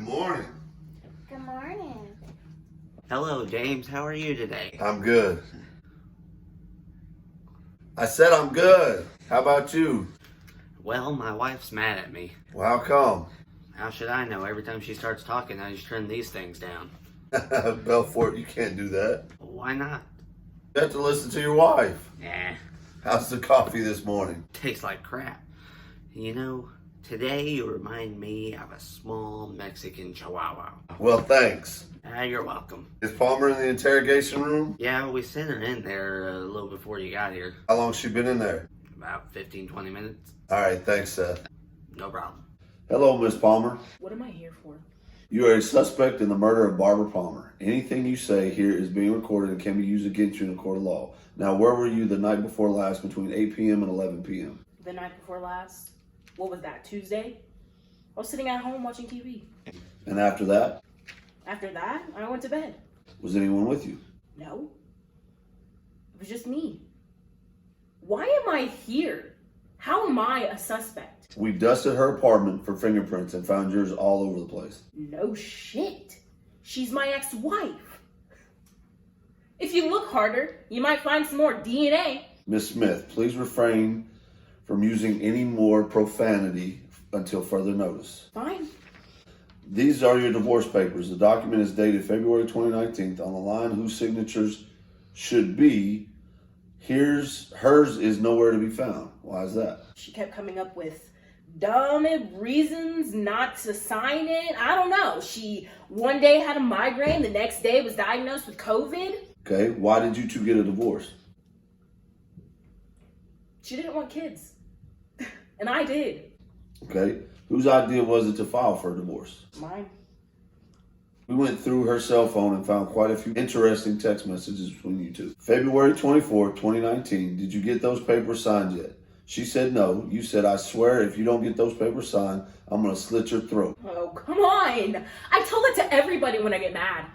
morning. Good morning. Hello, James. How are you today? I'm good. I said I'm good. How about you? Well, my wife's mad at me. Well, how come? How should I know? Every time she starts talking, I just turn these things down. Belfort, you can't do that. Why not? You have to listen to your wife. Nah, How's the coffee this morning? tastes like crap. You know, today you remind me of a small Mexican chihuahua. Well, thanks. You're welcome. Is Palmer in the interrogation room? Yeah, we sent her in there a little before you got here. How long's she been in there? About 15, 20 minutes. All right, thanks, Seth. No problem. Hello, Miss Palmer. What am I here for? You are a suspect in the murder of Barbara Palmer. Anything you say here is being recorded and can be used against you in a court of law. Now, where were you the night before last between 8 p.m. and 11 p.m.? The night before last? What was that, Tuesday? I was sitting at home watching TV. And after that, After that, I went to bed. was anyone with you? No. It was just me. Why am I here? How am I a suspect? We dusted her apartment for fingerprints and found yours all over the place. No shit. She's my ex-wife. If you look harder, you might find some more DNA. Miss Smith, please refrain from using any more profanity until further notice. Fine. These are your divorce papers. The document is dated February 2019. On the line whose signatures should be, hers is nowhere to be found. Why is that? She kept coming up with dumb reasons not to sign it. I don't know. She one day had a migraine, the next day was diagnosed with COVID. Okay, why did you two get a divorce? She didn't want kids. And I did. Okay, whose idea was it to file for a divorce? Mine. We went through her cell phone and found quite a few interesting text messages between you two. February 24, 2019, did you get those papers signed yet? She said no. You said, I swear if you don't get those papers signed, I'm going to slit your throat. Oh, come on. I tell it to everybody when I get mad.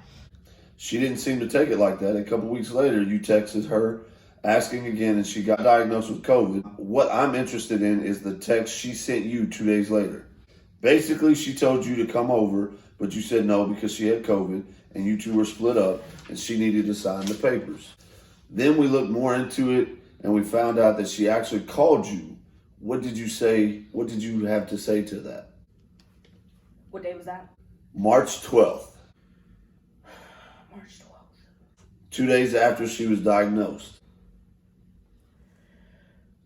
She didn't seem to take it like that. A couple weeks later, you texted her asking again, and she got diagnosed with COVID. What I'm interested in is the text she sent you 2 days later. Basically, she told you to come over, but you said no because she had COVID, and you two were split up, and she needed to sign the papers. Then we looked more into it, and we found out that she actually called you. What did you say? What did you have to say to that? What day was that? March 12th, March 12th. 2 days after she was diagnosed.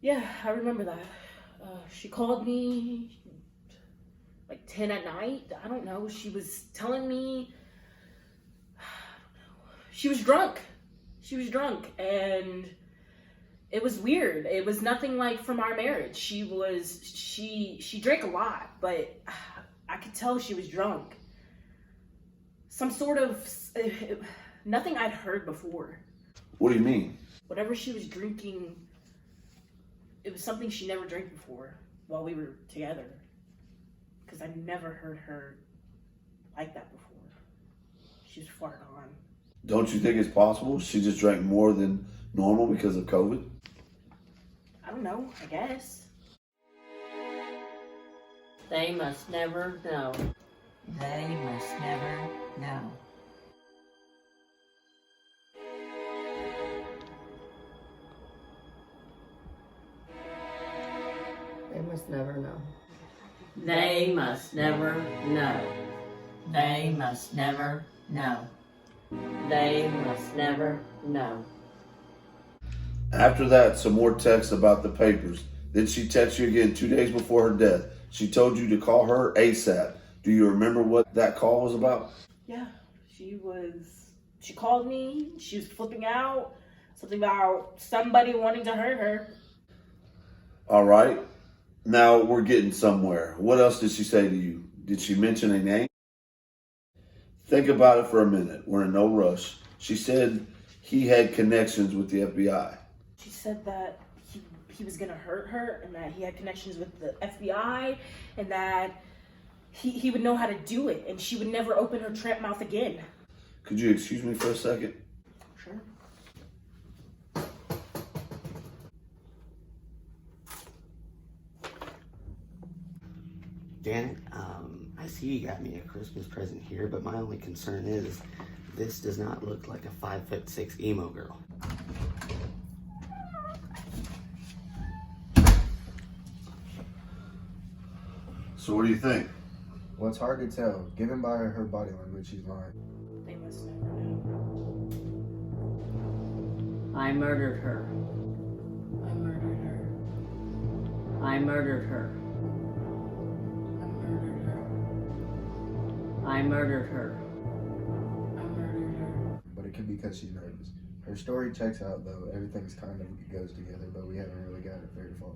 Yeah, I remember that. She called me like 10 at night. I don't know. She was telling me, she was drunk. She was drunk, and it was weird. It was nothing like from our marriage. She drank a lot, but I could tell she was drunk. Some sort of, nothing I'd heard before. What do you mean? Whatever she was drinking, it was something she never drank before while we were together. Because I never heard her like that before. She was far gone. Don't you think it's possible she just drank more than normal because of COVID? I don't know, I guess. They must never know. They must never know. They must never know. They must never know. They must never know. They must never know. After that, some more texts about the papers. Then she texted you again 2 days before her death. She told you to call her ASAP. Do you remember what that call was about? Yeah, she called me, she was flipping out, something about somebody wanting to hurt her. All right. Now we're getting somewhere. What else did she say to you? Did she mention a name? Think about it for a minute. We're in no rush. She said he had connections with the FBI. She said that he was gonna hurt her and that he had connections with the FBI and that he would know how to do it and she would never open her tramp mouth again. Could you excuse me for a second? Sure. Janet, I I see you got me a Christmas present here, but my only concern is this does not look like a 5'6" emo girl. So what do you think? Well, it's hard to tell. Given by her body language, she's lying. They must never know. I murdered her. I murdered her. I murdered her. I murdered her. I murdered her. I murdered her. But it could be because she's nervous. Her story checks out, though. Everything's kind of goes together, but we haven't really got it fair to fault.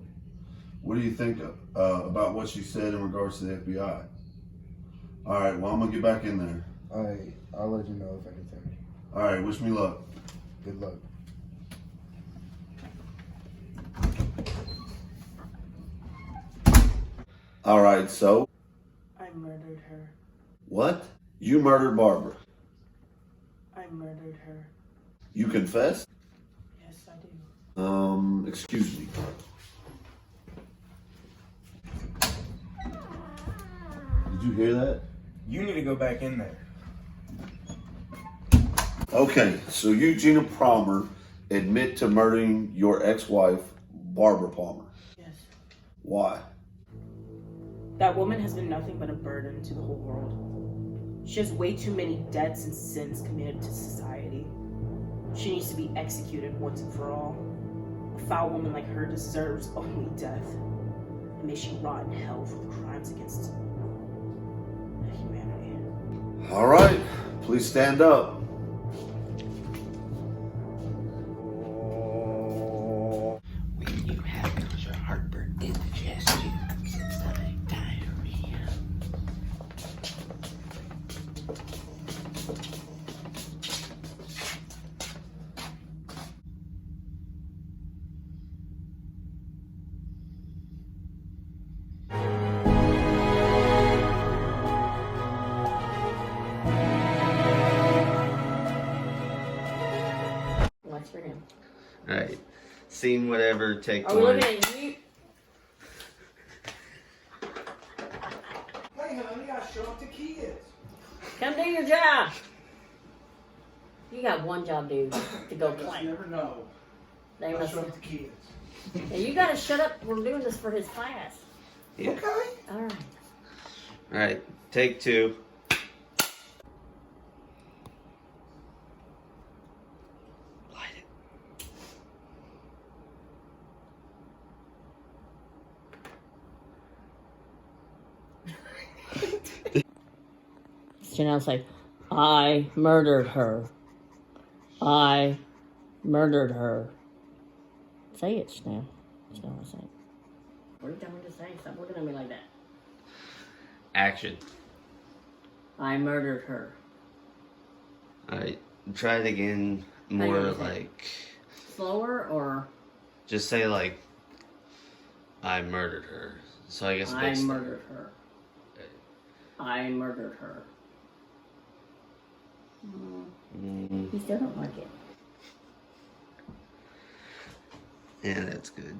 What do you think about what she said in regards to the FBI? All right, well, I'm going to get back in there. I'll let you know if anything. All right, wish me luck. Good luck. All right, so I murdered her. what? You murdered Barbara. I murdered her. You confessed? Yes, I do. Excuse me. Did you hear that? You need to go back in there. Okay, so you, Gina Palmer, admit to murdering your ex-wife, Barbara Palmer. Yes. Why? That woman has been nothing but a burden to the whole world. She has way too many debts and sins committed to society. She needs to be executed once and for all. A foul woman like her deserves only death. And may she rot in hell for the crimes against humanity. All right, please stand up. When you have nausea, heartburn, indigestion, stomach diarrhea. What's for him? Alright, scene whatever, take Are we one. looking at you? Hey, honey, I show up to kids. Come do your job. You got one job, dude, to go Just play. never know. They I must. show up to kids. Yeah, you gotta shut up. We're doing this for his class. Yeah. Okay. All right. Alright, take two. Light it. Janelle's like, I murdered her. I murdered her. Say it, Janelle. Janelle, say it. What are you telling me to say? Stop looking at me like that. Action. I murdered her. Alright, try it again. How you More gonna say it? like, Slower or just say like, I murdered her. So I guess I basically- murdered her. I murdered her. Mm, You still don't like it. yeah, that's good.